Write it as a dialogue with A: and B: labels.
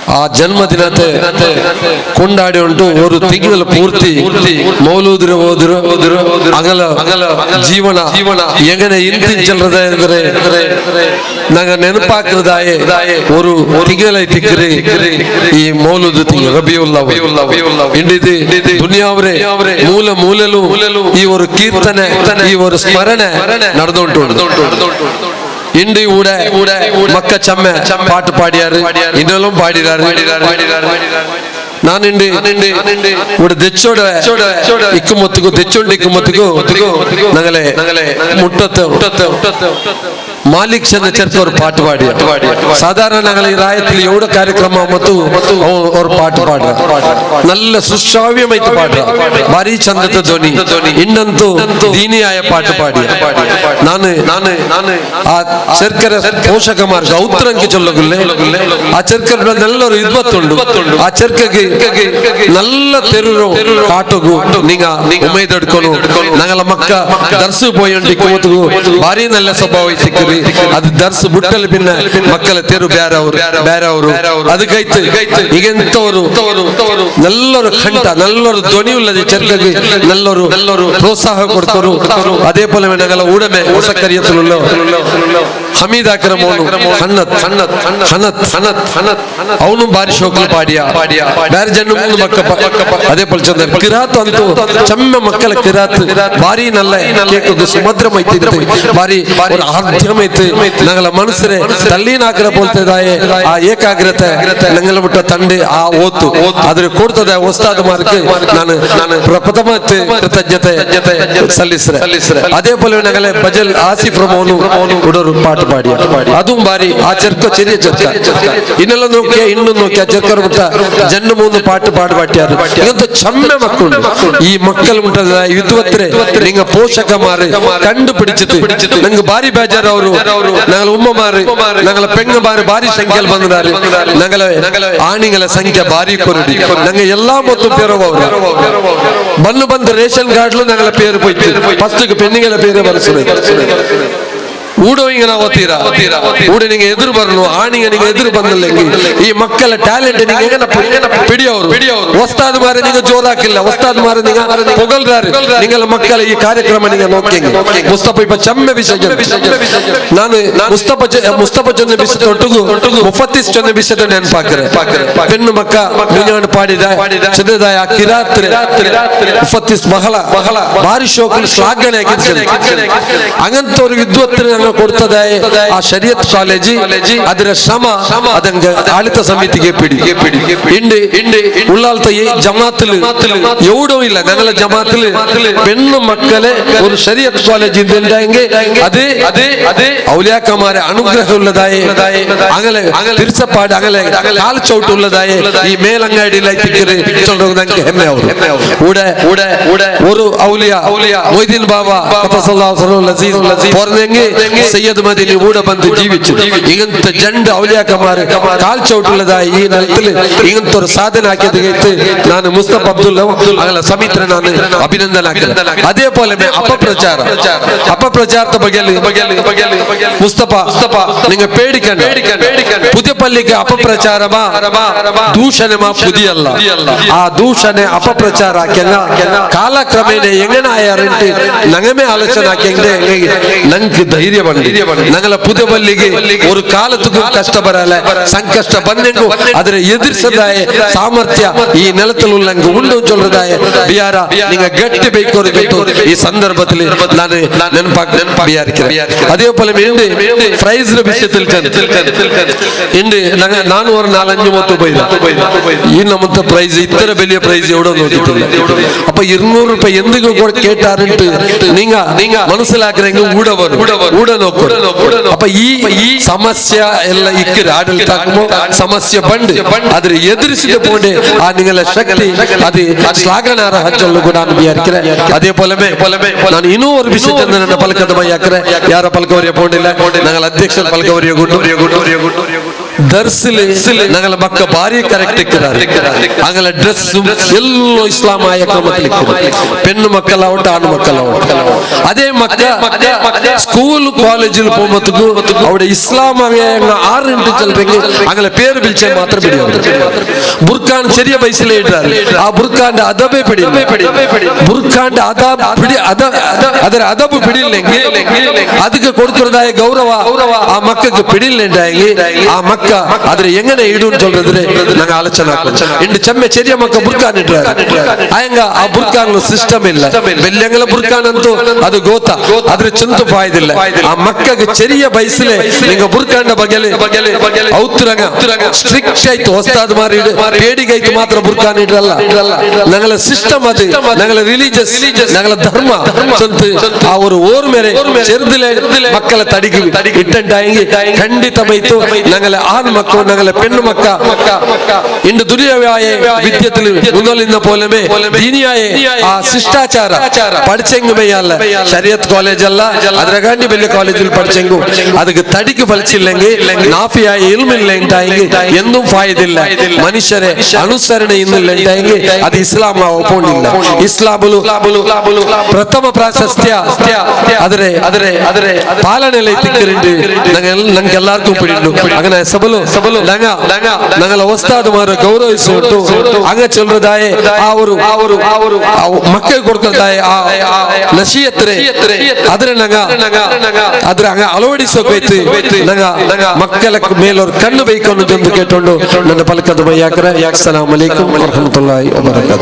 A: ಆ ಜನ್ಮದಿನತೆ ಕೊಂಡಾಡಿ ಉಂಟು ಒಂದು ತಿಂಗಳು ಪೂರ್ತಿ ಮೌಲೂದ್ರು ಹೋದ್ರು ಅಗಲ ಜೀವನ ಎಗನೆ ಇಂತಿಂಚಲ್ರದ ನಂಗ ನೆನಪಾಕ್ರದಾಯೆ ಒಂದು ತಿಂಗಳ ತಿಕ್ಕರಿ ಈ ಮೌಲೂದು ತಿಂಗಳು ರಬಿಯುಲ್ಲಾ ಇಂಡಿದಿ ದುನಿಯಾವ್ರೆ ಮೂಲ ಮೂಲೆಲು ಈ ಒಂದು ಕೀರ್ತನೆ ಈ ಒಂದು ಸ್ಮರಣೆ ನಡೆದುಂಟು ಇಂಡಿ ಊಡ ಮಕ್ಕ ಚಮ್ಮೆ ಪಾಟು ಪಾಡಿಯಾರು ಇನ್ನೆಲ್ಲೂ ಪಾಡಿದಾರು ನಾನಿಂಡಿ ഇവിടെ തെച്ചോടെ ഇക്കുമൊത്തുകു തെച്ചോണ്ട് ഇക്കുമൊത്തുകു ഞങ്ങളെ മുട്ടത്ത് ಮಾಲಿಕ್ ಚಂದ ಚರ್ಚ್ ಅವರು ಪಾಠ ಪಾಡಿ ಸಾಧಾರಣ ഞങ്ങൾ ಈ ರಾಯത്തിൽ ಎವಡ ಕಾರ್ಯಕ್ರಮ ಮತ್ತು ಅವರು ಪಾಠ ಪಾಡ್ರ നല്ല ಸುಶ್ರಾವ್ಯಮೈತ ಪಾಡ್ರ ಭಾರಿ ಚಂದದ ಧ್ವನಿ ಇನ್ನಂತೂ ದೀನಿಯಾಯ ಪಾಠ ಪಾಡಿ ನಾನು ಆ ಚರ್ಕರ ಪೋಷಕ ಮಾರ್ಗ ಉತ್ತರಂಗೆ ಚೊಲ್ಲಗುಲ್ಲೆ ಆ ಚರ್ಕರ ಎಲ್ಲರೂ ಇದ್ವತ್ತುಂಡು ಆ ಚರ್ಕಗೆ നല്ല ತೆರು ಕಾಟುಗು ನಿಂಗ ಉಮೇದಡ್ಕೊನು ഞങ്ങള ಮಕ್ಕ ದರ್ಸು ಪೋಯಂಡಿ ಕೂತುಗು ಭಾರಿ നല്ല ಸ್ವಭಾವ ಸಿಕ್ಕರಿ ಅದು ದರ್ಸು ಬುಟ್ಟಲು ಭಿನ್ನ ಮಕ್ಕಳ ತೆರು ಬೇರೆಯವರು ಅದಕ್ಕೈತು ಈಗೆಂತವರು ನಲ್ಲರು ಕಂಠ ನಲ್ಲರು ಧ್ವನಿ ಉಳ್ಳದೆ ಚರ್ಕಗೆ ನಲ್ಲರು ಪ್ರೋತ್ಸಾಹ ಕೊಡ್ತರು ಅದೇ ಪೋಲೆ ഞങ്ങള ಊಡಮೆ ಹೊಸ ಕರಿಯತಲು ಹಮೀದ್ ಅಕ್ರಮ್ ಅವನು ಬಾರಿ ಶೋಕಲು ಪಾಡಿಯ ಬೇರೆ ಜನ ಮುಂದೆ ಮಕ್ಕ ಅದೇ ಪೋಲ್ ಚಂದ ಕಿರಾತ್ ಅಂತೂ ಚಮ್ಮ ಮಕ್ಕಳ ಕಿರಾತ್ ಬಾರಿ ನಲ್ಲ ಕೇಕು ಸುಮದ್ರಮೈತಿ ಬಾರಿ ಆರ್ಧ್ಯಮೈತಿ ഞങ്ങളെ മനസ്സിനെ തല്ലീനാക്കര പോലത്തേതായ ആ ഏകാഗ്രത ഞങ്ങളെ വിട്ട തണ്ട് ആ ഓത്തു അതിന് കൊടുത്തതായ ഉസ്താദ്മാർക്ക് ನಾನು ಪ್ರಥಮತೆ ಕೃತಜ್ಞತೆ ಸಲ್ಲಿಸ್ರೆ അതേപോലെ ഞങ്ങളെ ಬಜಲ್ ಆಸಿಫ್ ರಮೋನು ಉಡರು ಪಾಠ ಪಾಡಿಯ അതും ಬಾರಿ ಆ ಚರ್ಕ ചെറിയ ಚರ್ಕ ಇನ್ನೆಲ್ಲ ನೋಕಿಯ ಇನ್ನು ನೋಕಿಯ ಚರ್ಕರು ಬಿಟ್ಟ ಜನ್ನ ಮೂന്ന് ಪಾಠ ಪಾಡ್ಬಾಟ್ಯಾರು ಇಂತ ಚಮ್ಮೆ ಮಕ್ಕಳು ಈ ಮಕ್ಕಳು ಉಂಟದ ವಿದ್ವತ್ರೆ ನಿಂಗ ಪೋಷಕಮಾರು ಕಂಡು പിടിച്ചിട്ട് ನಂಗೆ ಬಾರಿ ಬೇಜಾರು ಅವರು ഞങ്ങൾ ഉമ്മമാര് ഞങ്ങളെ പെങ്ങമാര് ഭാരി സംഖ്യയിൽ ಬಂದಾರೆ ഞങ്ങളെ ആണികളെ സംഖ്യ ഭാരി ಕೊರಡಿ ഞങ്ങൾ എല്ലാ മൊത്തം പേരവವರು ಬಂದು ರೇಷನ್ ಕಾರ್ಡ್ಲು ഞങ്ങളെ പേര് പോയിട്ട് ಫಸ್ಟ್ പെണ്ണുങ്ങളെ പേര് ಬರೆಸಬೇಕು ಊಡೋಂಗ ನಾವು ಓದ್ತೀರಾ ಊಡ ನಿಂಗೆ ಎದುರು ಬರಲು ಆಣಿಗೆ ನಿಂಗೆ ಎದುರು ಬಂದല്ലെങ്കിൽ ಈ ಮಕ್ಕಳ ಟ್ಯಾಲೆಂಟ್ ನಿಂಗೆ ಪಿಡಿಯವರು ಒಸ್ತಾದ್ ಮಾರ ನಿಂಗೆ ಜೋರಾಕಿಲ್ಲ ಒಸ್ತಾದ್ ಮಾರ ನಿಂಗೆ ಪೊಗಲ್ರಾರು ನಿಂಗೆಲ್ಲ ಮಕ್ಕಳ ಈ ಕಾರ್ಯಕ್ರಮ ನಿಂಗೆ ನೋಕಿಂಗ್ ಮುಸ್ತಫ ಇಪ್ಪ ಚಮ್ಮೆ ವಿಷಯ ನಾನು ಮುಸ್ತಫ ಚೊಂದ ಬಿಸಿದ ಒಟ್ಟುಗು ಮುಫತ್ತಿಸ್ ಚೊಂದ ಬಿಸಿದ ನೆನಪಾಕರೆ ಪೆಣ್ಣು ಮಕ್ಕ ಮುಂಜಾನೆ ಪಾಡಿದ ಚಂದ್ರದಾಯ ಕಿರಾತ್ರೆ ಮುಫತ್ತಿಸ್ ಬಹಳ ಭಾರಿ ಶೋಕಲು ಶ್ಲಾಘನೆ ಹಾಕಿದ್ರೆ ಹಂಗಂತವ್ರಿಗೆ ವಿದ್ವತ್ತರ ಕೊಡ್ತದೆ ಆ ಶರಿಯತ್ ಕಾಲೇಜಿ ಅದರ ಶ್ರಮ ಅದಂಗ ಆಡಳಿತ ಸಮಿತಿಗೆ ಪಿಡಿ ಇಂಡಿ ಉಳ್ಳಾಲ್ತ ಜಮಾತಲು ಎವಡೂ ಇಲ್ಲ ഞങ്ങളെ ജമാഅത്തിൽ പെണ്ണു മക്കളെ ഒരു ശരീഅത്ത് കോളേജ് ഇതെങ്കിൽ അതേ ഔലിയാക്കന്മാരെ അനുഗ്രഹമുള്ളതായ അങ്ങനെ തിരിച്ചപ്പാട് അങ്ങനെ കാൽ ചവിട്ടുള്ളതായ ഈ മേലങ്ങാടിയിലേക്ക് ചൊല്ലുന്നത് ഞങ്ങൾക്ക് ഹെമ്മയാവും ഒരു ഔലിയ മൊയ്തീൻ ബാബ പറഞ്ഞെങ്കിൽ ಸೈಯದ್ ಮದೀನಿ ಊಡ ಬಂದು ಜೀವಿച്ചു ಇಂತ ಜಂಡ ಔಲಿಯಾಕಮಾರು ಕಾಲ್ ಚೌಟುಳ್ಳದಾಯ ಈ ನೆಲದಲ್ಲಿ ಇಂತವ್ರ ಸಾಧನೆ ಹಾಕಿದೈತೆ ನಾನು ಮುಸ್ತಫಾ ಅಬ್ದುಲ್ಲಾ ಅಗಲ ಸಮಿತ್ರ ನಾನು ಅಭಿನಂದನೆ ಹಾಕಿದೆ ಅದೇ ಪೋಲೆ ಅಪಪ್ರಚಾರದ ಬಗ್ಗೆ ಮುಸ್ತಫಾ ನಿಂಗೆ പേടിക്കണ്ട പുതിയപള്ളിക്ക് അപപ്രചാരമാ ദൂഷണമാ പുതിയല്ല ആ ദൂഷണെ അപപ്രചാര കാലക്രമേണ എങ്ങനായാറുണ്ട് ഞങ്ങമേ ആലോചന ನಂಗೆ ಧೈರ್ಯ ಬಂದು ഞങ്ങളെ പുതുപള്ളിಗೆ ഒരു കാലത്തും കഷ്ടപ്പെടാല ಸಂಕಷ್ಟ ಬಂದೆಂಗು ಅದರ ಎದುರಿಸದಾಯ ಸಾಮರ್ಥ್ಯ ಈ ನೆಲತಲು ನಂಗೆ ಉಂಡು ಚೊಲ್ಲದಾಯ ಬಿಯಾರ ನಿಂಗೆ ಗಟ್ಟಿ ಬೇಕೋರಿತ್ತು ಈ ಸಂದರ್ಭದಲ್ಲಿ ನಾನು ನೆನಪಾಕಿರೆ അതേ പോലെ പ്രൈസ് വിഷയത്തിൽ ಇಂಡಿ ನಾನು ഒരു 4-5 പോയി ഈ നമ്മത്തെ പ്രൈസ് ഇത്ര വലിയ പ്രൈസ് എവിടെ നോക്കിയിട്ടില്ല അപ്പൊ 200 ರೂಪಾಯಿ എന്തിಗೂ കേട്ടാറിട്ട് നിങ്ങ മനസ്സിലാക്കുന്നെങ്കിൽ ഊട നോക്കൂ അപ്പൊ ഈ സമസ്യ ಎಲ್ಲ ಇಕ್ಕರೆ ಆಡಳಿತ ಸಮಸ್ಯೆ ಬಂದು ಅದ್ರ ಎದುರಿಸಿದ ಬೋಂಡೆ ಆ ನಿಂಗಲ ಶಕ್ತಿ ಅದು ಶ್ಲಾಘನಾರ್ಹ ಹಚ್ಚಲು ಕೂಡ ನಾನು ಬಿಯಾರ್ಕಿರೆ ಅದೇ ಪೊಲಮೆ ನಾನು ಇನ್ನೂ ಒಂದು ವಿಷಯ ನನ್ನ ಪಲಕದ ಮೈ ಹಾಕ್ರೆ ಯಾರ ಪಲಕವರಿಯ ಬೋಂಡಿಲ್ಲ ನಂಗಲ ಅಧ್ಯಕ್ಷರ ಪಲಕವರಿಯ ಗುಡ್ಡು ദർസില് ഞങ്ങളെ മക്ക ഭാര്യ കറക്റ്റ് അങ്ങനെ ഡ്രസ്സും എല്ലാം ഇസ്ലാമായ ക്രമത്തിൽ പെണ്ണു മക്കളാവട്ടെ ആണു മക്കളാവട്ടെ അതേ മക്ക സ്കൂൾ കോളേജിൽ പോകുമ്പോഴത്തേക്കും അവിടെ ഇസ്ലാമായ 6 ഇഞ്ച് ചെല്ലുമെങ്കിൽ അങ്ങനെ പേര് വിളിച്ചാൽ മാത്രം പിടിയും ബുർഖാൻ ചെറിയ പൈസയിലേ ഇട്ടാൽ ആ ബുർഖാന്റെ അതബേ പിടിയും ബുർഖാന്റെ ಅದರ ಅದಬು പിടിയില്ലെങ്കിൽ ಅದಕ್ಕೆ കൊടുക്കുന്നതായ ಗೌರವ ಆ ಮಕ್ಕಕ್ಕೆ പിടിയില്ലെങ്കിൽ ಆ ಮಕ್ಕ ಅದ್ರ എങ്ങനെ ഇടും சொல்றதுல நாங்க ஆலோசனை ಇಂದು ಚೆಮ್ಮೆ ಚೆರಿಯ ಮಕ್ಕ ಬುರ್ಕಾನ್ ಇಟ್ಟಾರೆ ಆಯಂಗ ಆ ಬುರ್ಕಾನ್ ಸಿಸ್ಟಮ್ ಇಲ್ಲ ಬೆಲ್ಲಂಗಲ ಬುರ್ಕಾನ್ ಅಂತೂ ಅದು ಗೋತ ಅದ್ರ ಚಿಂತು ಫಾಯ್ದಿಲ್ಲ ಆ ಮಕ್ಕಗೆ ಚೆರಿಯ ಬಯಸಲೆ ನಿಂಗ ಬುರ್ಕಾಂಡ ಬಗೆಲೆ ಔತುರಂಗ ಸ್ಟ್ರಿಕ್ಟ್ ಆಯ್ತು ಹೊಸ್ತಾದ್ ಮಾರಿ ಪೇಡಿಗೈತು ಮಾತ್ರ ಬುರ್ಕಾನ್ ಇಡ್ರಲ್ಲ ഞങ്ങളെ സിസ്റ്റം അത് ഞങ്ങളെ റിലീജിയസ് ഞങ്ങളെ ധർമ്മ ആ ഒരു ഓർമ്മരെ ചെറുതിലെ മക്കളെ തടിക്ക് ഇട്ടുണ്ടായെങ്കിൽ ಖಂಡಿತವಾಯ್ತು ഞങ്ങളെ ആൺമക്കൾ ഞങ്ങളെ പെണ്ണുമക്ക ഇന്ന് ദുനിയാവായ വിദ്യത്തിൽ മുന്നോലിന്ന പോലെ ദീനിയായ ആ ശിഷ്ടാಚಾರ പഠിച്ചെങ്കുമേയല്ല ശരീഅത്ത് കോളേജ് അല്ല അതിരകാണ്ടി വലിയ കോളേജിൽ പഠിച്ചെങ്കും ಅದಕ್ಕೆ തടിക്ക് ഫലിച്ചില്ലെങ്കിൽ നാഫിയായ ഇൽമില്ല ഉണ്ടായെങ്കിൽ എന്തും ഫായദില്ല മനുഷ്യരെ അനുസരണ ഇന്നില്ല ഉണ്ടായെങ്കിൽ അത് ഇസ്ലാം ಒಪ್ಪೋಂಡಿಲ್ಲ ಇಸ್ಲಾಮುಲು ಪ್ರಥಮ ಪ್ರಾಶಸ್ತ್ಯ ಅದರ ಪಾಲನೆಯಲ್ಲಿ ತಿಕ್ಕರಿಂಡು ನಂಗೆ ಎಲ್ಲಾರ್ಗೂ ಪಿಡಿಂಡು അങ്ങനെ സബലു ഞങ്ങളെ ഉസ്താദുമാരെ ഗൗരവിച്ചുകൊണ്ട് അങ്ങ് ചൊല്ലുന്നതായ ആ ഒരു മക്കൾ കൊടുക്കുന്നതായ ആ നസീഹത്തിനെ അതിനെ അതിനെ അങ്ങ് ಅಳವಡಿಸೋಕೈತಿ ಮಕ್ಕಳ ಮೇಲೊರು ಕಣ್ಣು ಬೈಕೊಂಡು ಎಂದು ಕೇಟೊಂಡು ನನ್ನ ಪಲಕದ ಮಯ್ಯಾಕರ ಅಸ್ಸಲಾಮು ಅಲೈಕುಂ ವರಹಮತುಲ್ಲಾಹಿ ವಬರಕಾತುಹು.